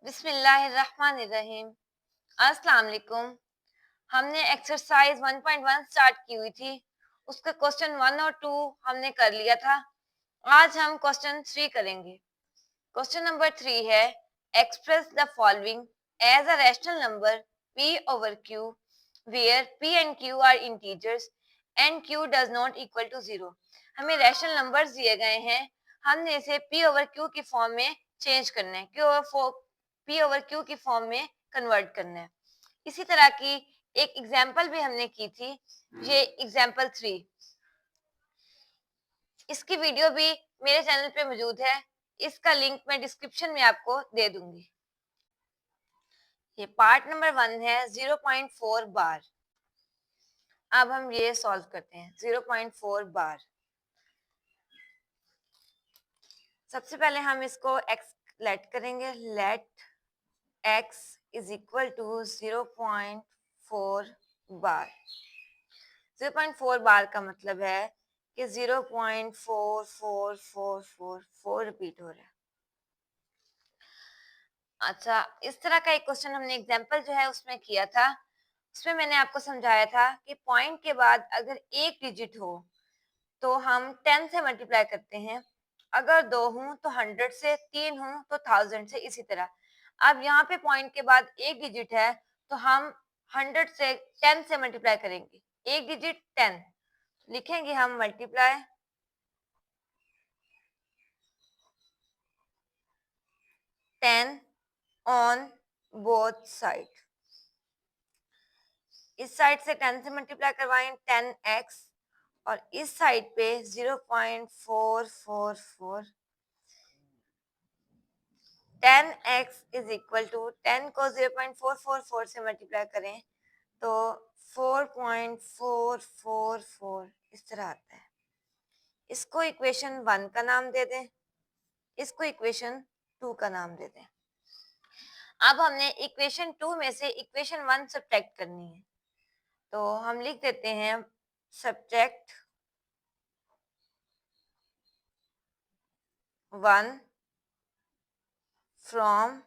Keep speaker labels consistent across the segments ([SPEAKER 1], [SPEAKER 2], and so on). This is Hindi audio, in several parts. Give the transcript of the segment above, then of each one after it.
[SPEAKER 1] बिस्मिल्लाहिर्रहमानिर्रहीम। अस्सलाम वालेकुम। हमने एक्सरसाइज 1.1 स्टार्ट की हुई थी। उसका क्वेश्चन 1 और 2 हमने कर लिया था। आज हम क्वेश्चन 3 करेंगे। क्वेश्चन नंबर 3 है, express the following as a rational number p over q where p and q are integers and q does not equal to 0। हमें रैशनल नंबर्स दिए गए हैं, हमने इसे p over q की फॉर्म में चेंज करना है, p over q की फॉर्म में कन्वर्ट करना है। इसी तरह की एक एग्जाम्पल भी हमने की थी, ये एग्जाम्पल 3। इसकी वीडियो भी मेरे चैनल पे मौजूद है, इसका लिंक मैं डिस्क्रिप्शन में आपको दे दूंगी। ये पार्ट नंबर 1 है 0.4 बार। अब हम ये सॉल्व करते हैं। 0.4 बार, सबसे पहले हम इसको x लेट करेंगे। Let x is equal to 0.4 bar. 0.4 bar का मतलब है कि 0.4444 रिपीट हो रहा है। अच्छा, इस तरह का एक क्वेश्चन हमने एग्जाम्पल जो है उसमें किया था। उसमें मैंने आपको समझाया था कि पॉइंट के बाद अगर एक डिजिट हो तो हम 10 से मल्टीप्लाई करते हैं, अगर 2 हों तो 100 से, 3 हों तो 1000 से, इसी तरह। अब यहाँ पे पॉइंट के बाद एक डिजिट है तो हम 100 से 10 से मल्टीप्लाई करेंगे। एक डिजिट 10, लिखेंगे हम मल्टीप्लाई 10 ऑन बोथ साइड। इस साइड से 10 से मल्टीप्लाई करवाएं 10x, और इस साइड पे 0.444। 10x इज इक्वल टू 10 को 0.444 से मल्टीप्लाई करें तो 4.444 इस तरह आता है। इसको इक्वेशन 1 का नाम दे दें, इसको इक्वेशन 2 का नाम दे दें। अब हमने इक्वेशन 2 में से इक्वेशन 1 सब्ट्रैक्ट करनी है, तो हम लिख देते हैं सब्ट्रैक्ट 1 फ्रॉम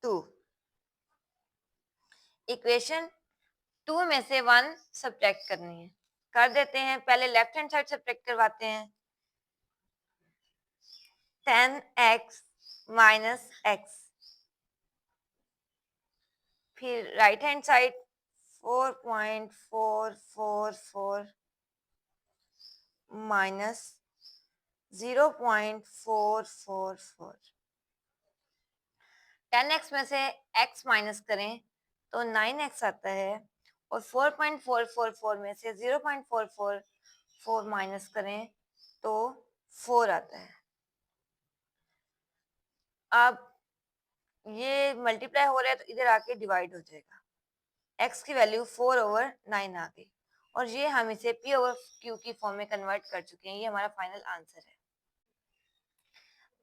[SPEAKER 1] 2। इक्वेशन 2 में से 1 सब्ट्रैक्ट करनी है, कर देते हैं। पहले लेफ्ट हैंड साइड सब्ट्रैक्ट करवाते हैं। 10x माइनस x, फिर right hand side 4.444 minus 0.444। 10x में से x माइनस करें तो 9x आता है, और 4.444 में से 0.444 माइनस करें तो 4 आता है। अब ये मल्टीप्लाई हो रहा है तो इधर आके डिवाइड हो जाएगा। x की वैल्यू 4/9 आ गई, और ये हम इसे p ओवर q की फॉर्म में कन्वर्ट कर चुके हैं। ये हमारा फाइनल आंसर है।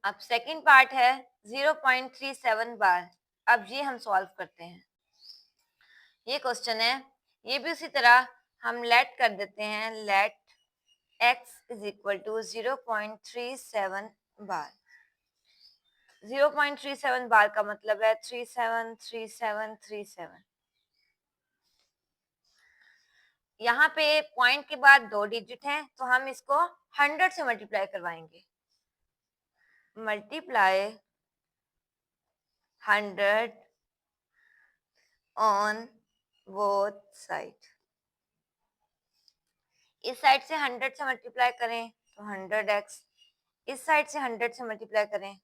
[SPEAKER 1] अब सेकंड पार्ट है 0.37 बार। अब ये हम सॉल्व करते हैं। ये क्वेश्चन है, ये भी उसी तरह हम लेट कर देते हैं। Let x is equal to 0.37 bar. 0.37 bar का मतलब है 373737। यहाँ पे पॉइंट के बाद 2 डिजिट हैं तो हम इसको 100 से मल्टीप्लाई करवाएंगे। Multiply 100 on both side. इस साइड से 100 से मल्टीप्लाई करें तो 100x, इस साइड से 100 से मल्टीप्लाई करें,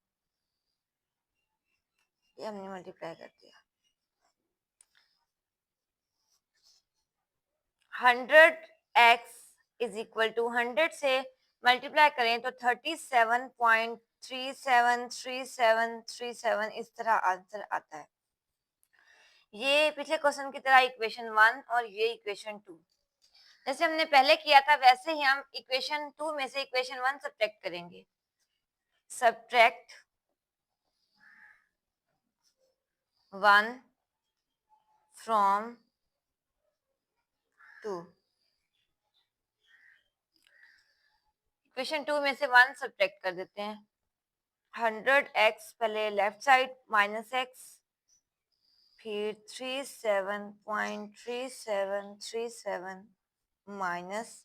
[SPEAKER 1] ये हमने मल्टीप्लाई कर दिया। 100x इज इक्वल टू 100 से मल्टीप्लाई करें तो 37.373737 इस तरह आंसर आता है। ये पिछले क्वेश्चन की तरह इक्वेशन 1 और ये इक्वेशन 2। जैसे हमने पहले किया था वैसे ही हम इक्वेशन 2 में से इक्वेशन 1 सब्ट्रैक्ट करेंगे। Subtract 1 from 2। इक्वेशन 2 में से 1 सब्ट्रैक्ट कर देते हैं। 100x पहले लेफ्ट साइड माइनस एक्स, फिर 37.3737 माइनस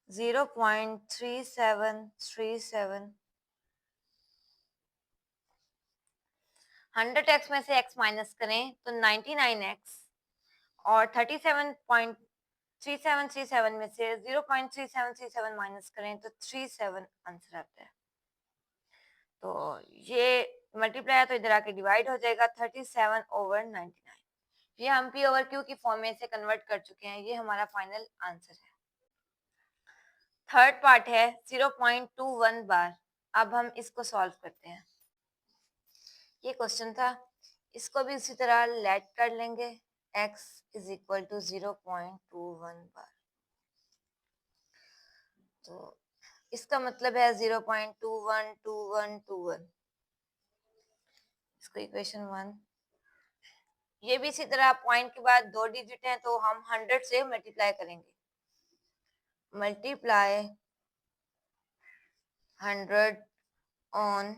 [SPEAKER 1] 0.3737। 100x में से x माइनस करें तो 99x, और 37.3737 में से 0.3737 माइनस करें तो 37 आंसर आता है। तो ये मल्टीप्लाई तो इधर आके डिवाइड हो जाएगा, 37/99। ये हम पी ओवर क्यू की फॉर्म में से कन्वर्ट कर चुके हैं, ये हमारा फाइनल आंसर है। थर्ड पार्ट है 0.21 बार। अब हम इसको सॉल्व करते हैं। ये क्वेश्चन था, इसको भी उसी तरह लेट कर लेंगे, x इज इक्वल टू 0.21 बार। तो इसका मतलब है 0.212121, इसको इक्वेशन 1। ये भी इसी तरह पॉइंट के बाद 2 डिजिट हैं तो हम 100 से मल्टीप्लाई करेंगे, multiply 100 on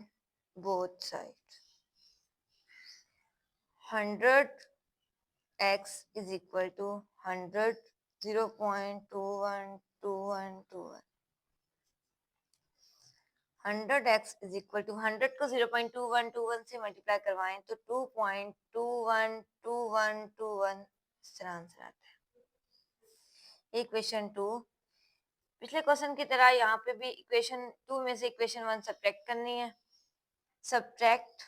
[SPEAKER 1] both side. 100x is equal to 100 0.212121। 100x is equal to 100 को 0.2121 से मल्टीप्लाई करवाएं तो 2.212121 इस तरह आंसर आता है। इक्वेशन 2, पिछले क्वेश्चन की तरह यहाँ पे भी इक्वेशन 2 में से इक्वेशन 1 सब्ट्रैक्ट करनी है। Subtract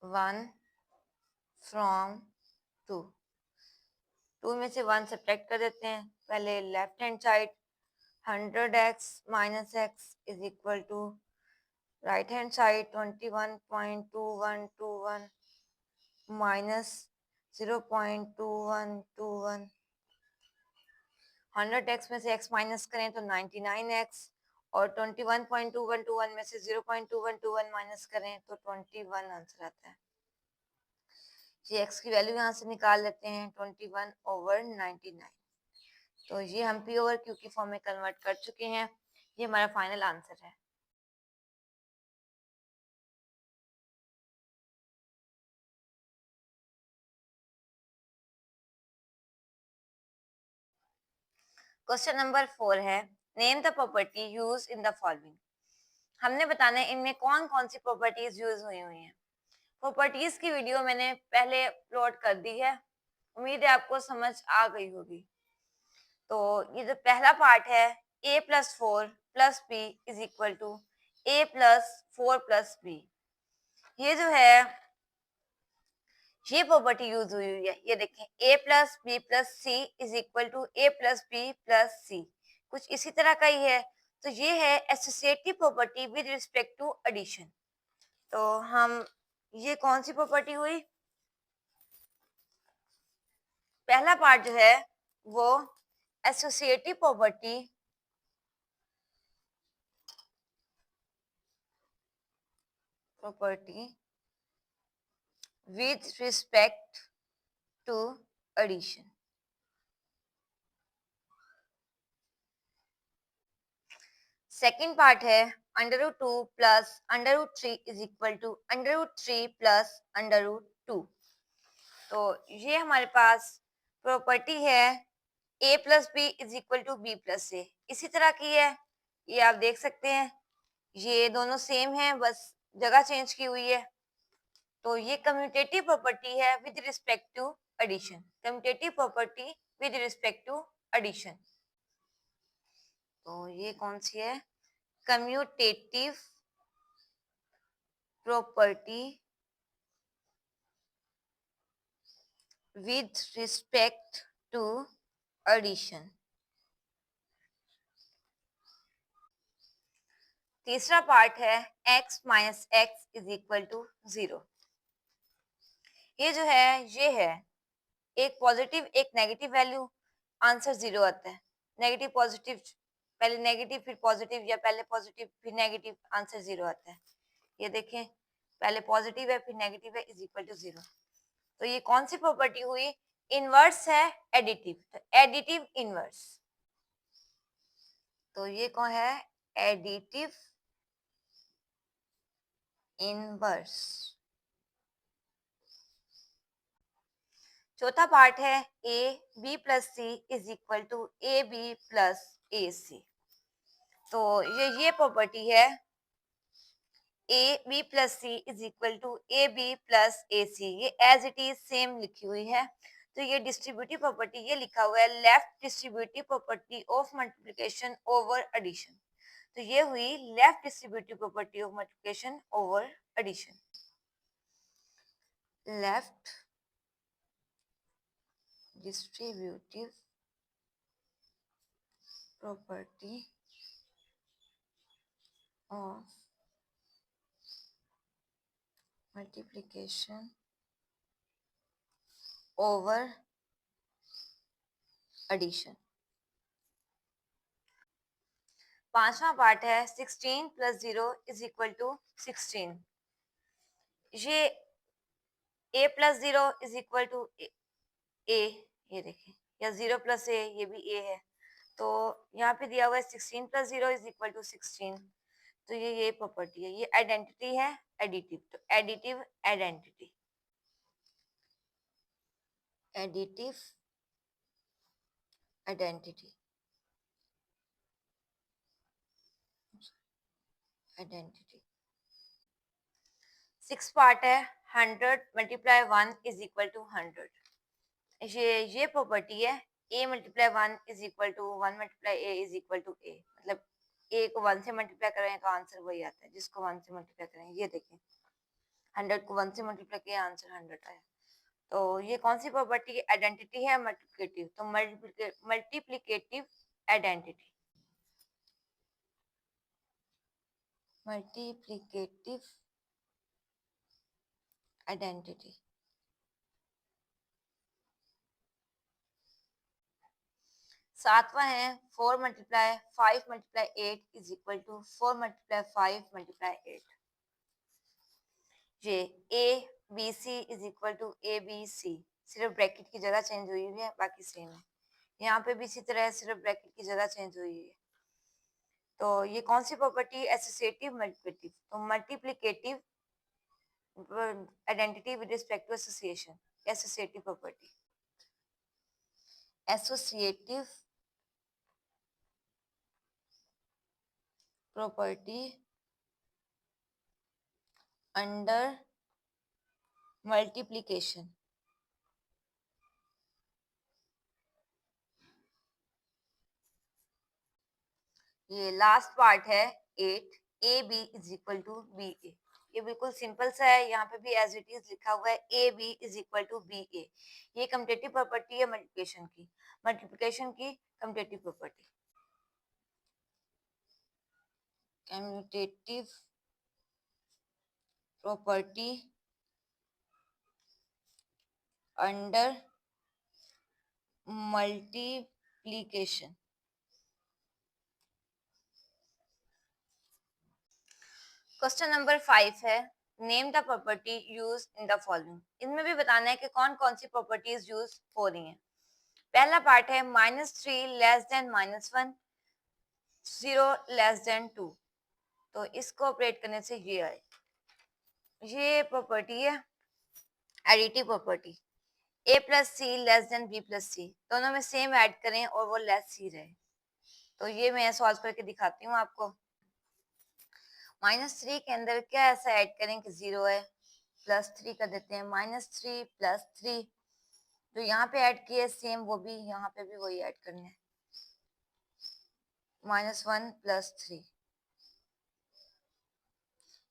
[SPEAKER 1] 1 from 2। 2 में से 1 सब्ट्रैक्ट कर देते हैं। पहले left hand side 100x minus x is equal to right hand side 21.2121 minus 0.2121। 100x में से x माइनस करें तो 99x, और 21.2121 में से 0.2121 माइनस करें तो 21 आंसर आता है। ये x की वैल्यू यहाँ से निकाल लेते हैं 21/99। तो ये हम p ओवर q की फॉर्म में कन्वर्ट कर चुके हैं, ये हमारा फाइनल आंसर है। क्वेश्चन नंबर 4 है, name the property use in the following. हमने बताना है इनमें कौन कौन सी प्रॉपर्टीज यूज हुई हुई हैं। प्रॉपर्टीज की वीडियो मैंने पहले अपलोड कर दी है, उम्मीद है आपको समझ आ गई होगी। तो ये जो पहला पार्ट है, a plus 4 plus B is equal to a plus 4 plus B, ये जो है ये प्रॉपर्टी यूज हुई हुई है। ये देखें, a plus B plus C is equal to a plus B plus C, कुछ इसी तरह का ही है। तो ये है associative property with respect to addition. तो हम, ये कौन सी प्रॉपर्टी हुई? पहला पार्ट जो है वो associative property with respect to addition। Second part है √2 plus √3 is equal to √3 plus √2। तो ये हमारे पास प्रॉपर्टी है a plus B is equal to B plus A, इसी तरह की है। ये आप देख सकते हैं, ये दोनों सेम है, बस जगह चेंज की हुई है। तो ये कम्यूटेटिव प्रॉपर्टी है with respect to addition, commutative property with respect to addition. तो ये कौन सी है? Commutative property with respect to addition. तीसरा पार्ट है x minus X is equal to 0। ये जो है, ये है एक पॉजिटिव एक नेगेटिव वैल्यू, आंसर 0 आता है। नेगेटिव पॉजिटिव, पहले नेगेटिव फिर पॉजिटिव, या पहले पॉजिटिव फिर नेगेटिव, आंसर 0 आता है। ये देखें, पहले पॉजिटिव है फिर नेगेटिव है, इज इक्वल टू 0। तो ये कौन सी प्रॉपर्टी हुई? इनवर्स है एडिटिव, तो एडिटिव इनवर्स। तो ये कौन है? Additive inverse. चौथा पार्ट है A B plus C is equal to A B plus A C. तो ये प्रॉपर्टी है A B plus C is equal to A B plus A C, ये एज इट इज सेम लिखी हुई है। तो ये डिस्ट्रीब्यूटिव प्रॉपर्टी, ये लिखा हुआ है left distributive property of multiplication over addition. तो ये हुई left distributive property of multiplication over addition. Left distributive property of multiplication over addition. पांचवा पार्ट है 16 प्लस 0 इज इक्वल टू 16। ये a plus 0 is equal to A, ये देखें, या 0 प्लस ए, ये भी ए है। तो यहाँ पे दिया हुआ है 16 प्लस 0 इज इक्वल टू 16। तो ये प्रॉपर्टी है, ये आइडेंटिटी है एडिटिव। तो additive identity, additive identity, identity. Six part है 100 मल्टीप्लाई 1 इज इक्वल टू 100। ये प्रॉपर्टी है a multiply 1 is equal to 1 multiply a is equal to a। मतलब a को 1 से मल्टीप्लाई करें तो आंसर वही आता है जिसको 1 से मल्टीप्लाई करें। ये देखें 100 को 1 से मल्टीप्लाई किया, आंसर 100 आया। तो ये कौन सी प्रॉपर्टी की आइडेंटिटी है? मल्टीप्लिकेटिव। तो मल्टीप्लिकेटिव आइडेंटिटी, मल्टीप्लिकेटिव आइडेंटिटी। सातवां है 4 multiply 5 multiply 8 is equal to 4 multiply 5 multiply 8। ये A B C is equal to A B C, सिर्फ ब्रैकेट की जगह चेंज हुई है, बाकी सेम है। यहाँ पे भी इसी तरह सिर्फ ब्रैकेट की जगह चेंज हुई है। तो ये कौन सी प्रॉपर्टी? Associative multiplicative. तो multiplicative identity with respect to association, associative property, associative property under multiplication. ये लास्ट पार्ट है 8 A B is equal to B A. ये बिल्कुल सिंपल सा है, यहाँ पे भी एज इट इज लिखा हुआ है A B is equal to B A. ये कम्यूटेटिव प्रॉपर्टी है मल्टीप्लिकेशन की commutative property, commutative property under multiplication. Question number 5 है name the property use in the following. इनमें भी बताना है कि कौन कौन सी प्रॉपर्टीज यूज हो रही हैं। पहला पार्ट है -3 लेस देन -1, 0 लेस देन 2। तो इसको ऑपरेट करने से ये आए, ये प्रॉपर्टी है additive property. a plus C less than b plus C, दोनों में सेम ऐड करें और वो लेस सी रहे। तो ये मैं सॉल्व करके दिखाती हूँ आपको। -3 के अंदर क्या ऐसा ऐड करें कि 0 है, +3 कर देते हैं, -3 + 3। जो यहाँ पे ऐड किए सेम वो भी यहाँ पे भी वही ऐड करने हैं, -1 + 3।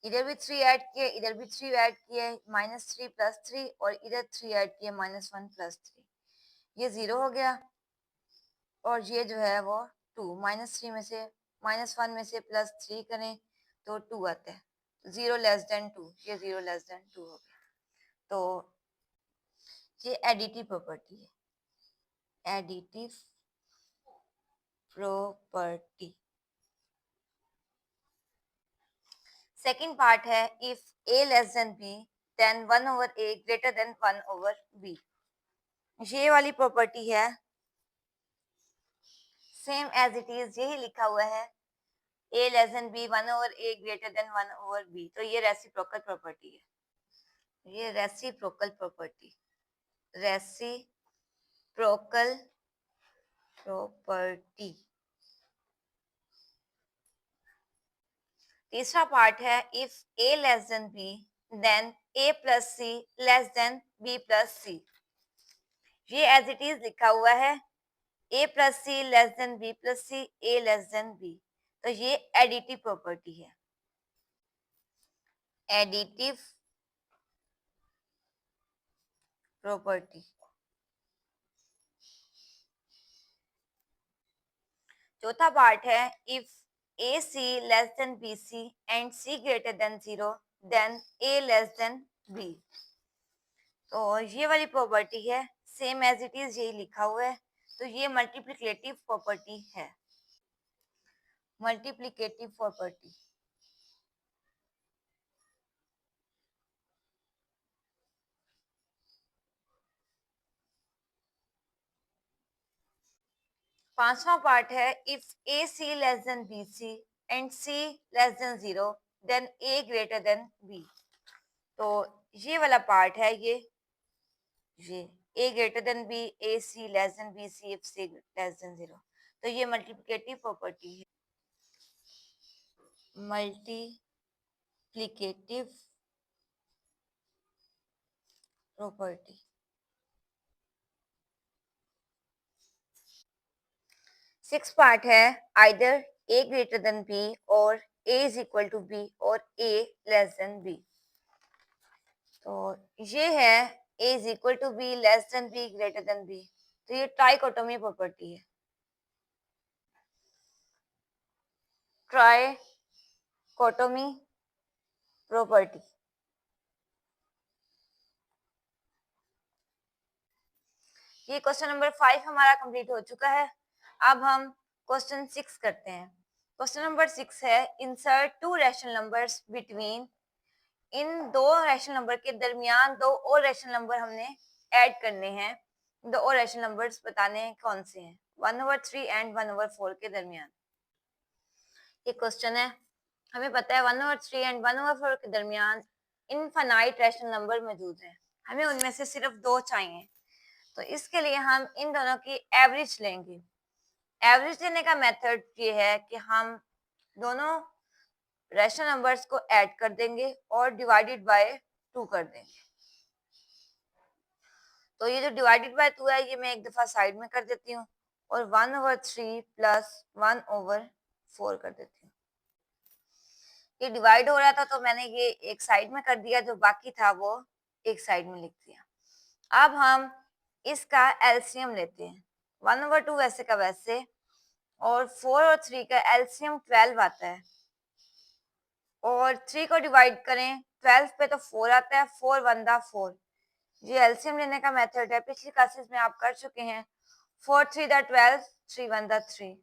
[SPEAKER 1] इधर भी 3 ऐड किए, इधर भी 3 ऐड किए, -3 + 3, और इधर 3 ऐड किए, -1 + 3। ये 0 हो गया, और ये जो है वो 2, -3 में से -1 में से +3 करें तो 2 आता है, 0 लेस देन 2, ये 0 लेस देन 2 हो गया। तो ये एडिटिव प्रॉपर्टी है, एडिटिव प्रॉपर्टी। सेकंड पार्ट है if a less than b then 1/a greater than 1/b। ये वाली प्रॉपर्टी है सेम एज इट इज, यही लिखा हुआ है A less than B, 1/a greater than 1/b, तो ये रेसिप्रोकल प्रॉपर्टी है, ये रेसिप्रोकल प्रॉपर्टी, रेसिप्रोकल प्रॉपर्टी। तीसरा पार्ट है if a less than b then a plus C less than b plus C. ये एज इट इज लिखा हुआ है, a plus C less than b plus C, a less than b, तो ये एडिटिव प्रॉपर्टी है, एडिटिव प्रॉपर्टी। चौथा पार्ट है if A C less than B C and C greater than 0 then A less than B, तो ये वाली प्रॉपर्टी है, सेम एज इट इज यही लिखा हुआ है, तो ये मल्टीप्लिकेटिव प्रॉपर्टी है, मल्टीप्लिकेटिव प्रॉपर्टी। पांचवा पार्ट है if A C less than B C and C less than 0 then A greater than B, तो ये वाला पार्ट है, ये a greater than b, a c less than b c, if c less than 0, तो ये मल्टीप्लिकेटिव प्रॉपर्टी है, मल्टीप्लिकेटिव प्रॉपर्टी। सिक्स पार्ट है either a greater than b और a is equal to b और a लेस देन b, तो ये है a is equal to b less than b greater then b, तो ये ट्राइकोटोमी प्रॉपर्टी है, ट्राइकोटोमी प्रॉपर्टी। ये क्वेश्चन नंबर 5 हमारा कंप्लीट हो चुका है। अब हम क्वेश्चन 6 करते हैं। क्वेश्चन नंबर 6 है insert two rational numbers between, इन दो रैशनल नंबर के दरमियान दो और रैशनल नंबर हमने ऐड करने हैं, दो और रैशनल नंबर्स बताने हैं कौन से हैं, 1/3 एंड 1/4 के दरमियान। ये क्वेश्चन है, हमें पता है 1/3 एंड 1/4 के दरमियान इनफाइनाइट रैशनल नंबर मौजूद है, हमें उनमें से सिर्फ दो चाहिए, तो इसके लिए हम इन दोनों की एवरेज लेंगे। एवरेज लेने का मेथड ये है कि हम दोनों रैशनल नंबर्स को ऐड कर देंगे और डिवाइडेड बाय 2 कर देंगे। तो ये जो डिवाइडेड बाय 2 है, ये मैं एक दफा साइड में कर देती हूँ और 1/3 प्लस 1/4 कर देती हूँ। ये डिवाइड हो रहा था तो मैंने ये एक साइड में कर दिया, जो बाकी था वो एक साइड में लिख दिया। अब हम इसका एलसीएम लेते हैं, 1/2 वैसे का वैसे, और 4 और 3 का एलसीएम 12 आता है, और 3 को डिवाइड करें 12 पे तो 4 आता है, 4 1 4, ये एलसीएम लेने का मेथड है, पिछली क्लासेस में आप कर चुके हैं। 4 3 12, 3 1 3,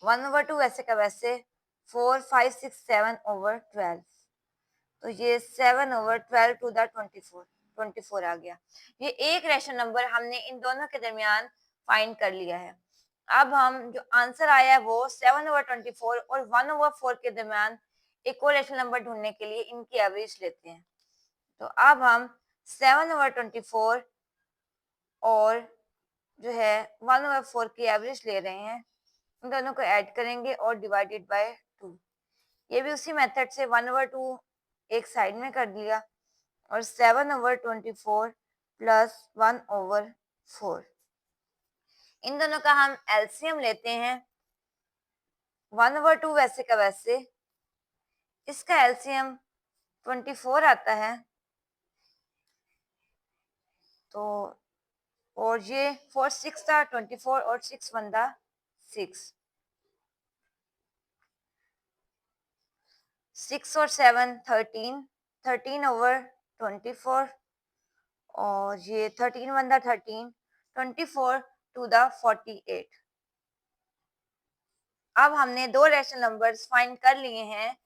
[SPEAKER 1] 1/2 वैसे का वैसे, 4 5 6 7/12, तो ये 7/12 टू द 24 आ गया। ये एक रैशनल नंबर हमने इन दोनों के दरमियान फाइंड कर लिया है। अब हम जो आंसर आया है वो 7/24 और 1/4 के दरमियान एक और रैशनल नंबर ढूंढने के लिए इनकी एवरेज लेते हैं। तो अब हम 7/24 और जो है 1/4 की एवरेज ले रहे हैं, इन दोनों को ऐड करेंगे और डिवाइडेड बाय 2। ये भी उसी मेथड से 1/2 एक साइड में कर दिया और 7/24 प्लस 1/4, इन दोनों का हम एलसीएम लेते हैं। 1/2 वैसे का वैसे, इसका एलसीएम 24 आता है, तो और ये 4 6 था 24 और 6 1 6, 6 और 7 13, 13/24, और ये 13 1 13, 24 टू द 48। अब हमने दो रैशनल नंबर्स फाइंड कर लिए हैं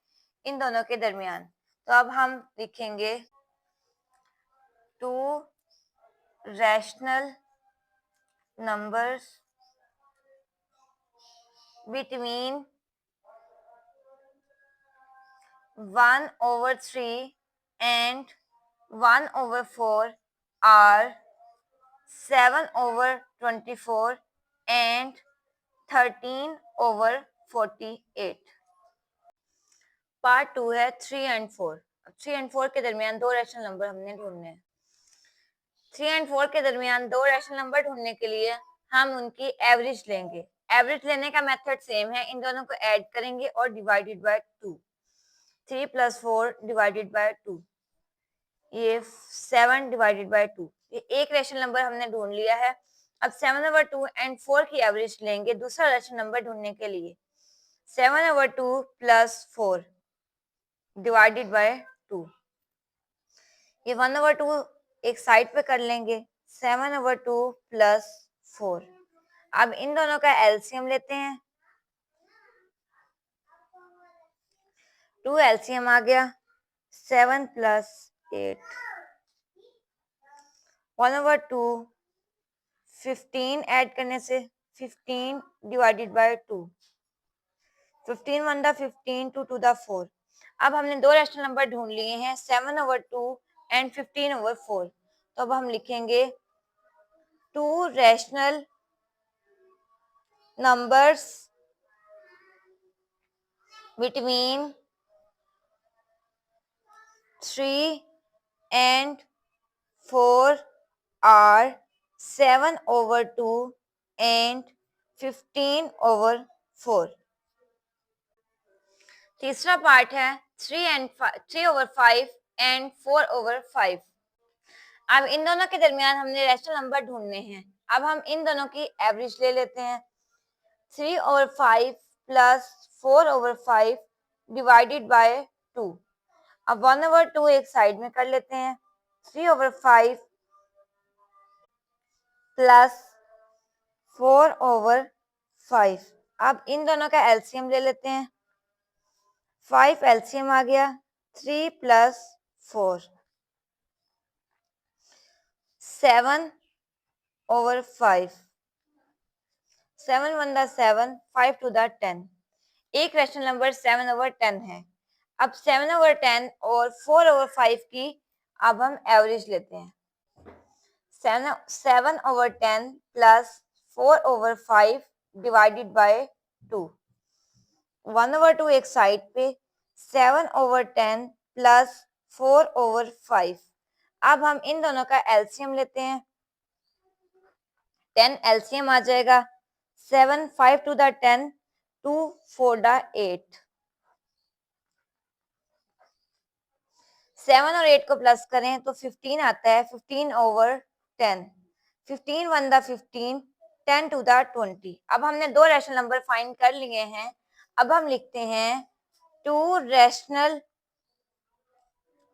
[SPEAKER 1] इन दोनों के दरमियान, तो अब हम लिखेंगे to rational numbers between 1/3 and 1/4 are 7/24 and 13/48। Part 2 है 3 एंड 4। अब 3 एंड 4 के दरमियान दो रैशनल नंबर हमने ढूंढने हैं। 3 एंड 4 के दरमियान दो रैशनल नंबर ढूंढने के लिए हम उनकी एवरेज लेंगे। एवरेज लेने का मेथड सेम है, इन दोनों को ऐड करेंगे और डिवाइडेड बाय 2। 3 + 4 डिवाइडेड बाय 2, ये 7 डिवाइडेड बाय 2। ये एक रैशनल नंबर हमने ढूंढ लिया है। अब 7/2 एंड 4 की एवरेज लेंगे दूसरा रैशनल नंबर ढूंढने के लिए। 7/2 + 4 डिवाइडेड बाय 2, ये 1/2 एक साइड पे कर लेंगे। 7/2 + 4। अब इन दोनों का एलसीएम लेते हैं। 2 एलसीएम आ गया, 7 + 8, 1/2 15 ऐड करने से 15 डिवाइडेड बाय 2, 15 1 15 2 2 4। अब हमने दो रैशनल नंबर ढूंढ लिए हैं, 7/2 एंड 15/4। तो अब हम लिखेंगे 2 rational numbers between 3 and 4 are 7/2 and 15/4। तीसरा पार्ट है 3/5 and 4/5। अब इन दोनों के दरमियान हमने रैशनल नंबर ढूंढने हैं। अब हम इन दोनों की एवरेज ले लेते हैं। 3/5 + 4/5 डिवाइडेड बाय 2। अब 1/2 एक साइड में कर लेते हैं। 3/5 + 4/5। अब इन दोनों का एलसीएम ले लेते हैं। 5 एलसीएम आ गया, 3 + 4, 7/5। 7 1 7, 5 2 10। एक रैशनल नंबर 7/10 है। अब 7/10 और 4/5 की अब हम एवरेज लेते हैं। 7/10 + 4/5 डिवाइडेड बाय 2, 1/2 एक साइड पे, 7/10 + 4/5। अब हम इन दोनों का एलसीएम लेते हैं। 10 एलसीएम आ जाएगा, 7 5 2 10, 2 4 8। 7 और 8 को प्लस करें तो 15 आता है, 15/10, 15 1 15, 10 2 20। अब हमने दो रैशनल नंबर फाइंड कर लिए हैं। अब हम लिखते हैं 2 rational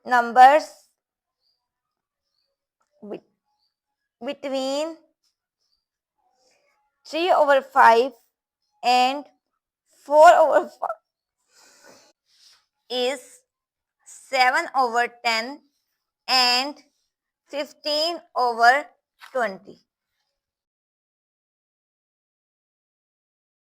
[SPEAKER 1] numbers between 3/5 and 4/5 is 7/10 and 15/20।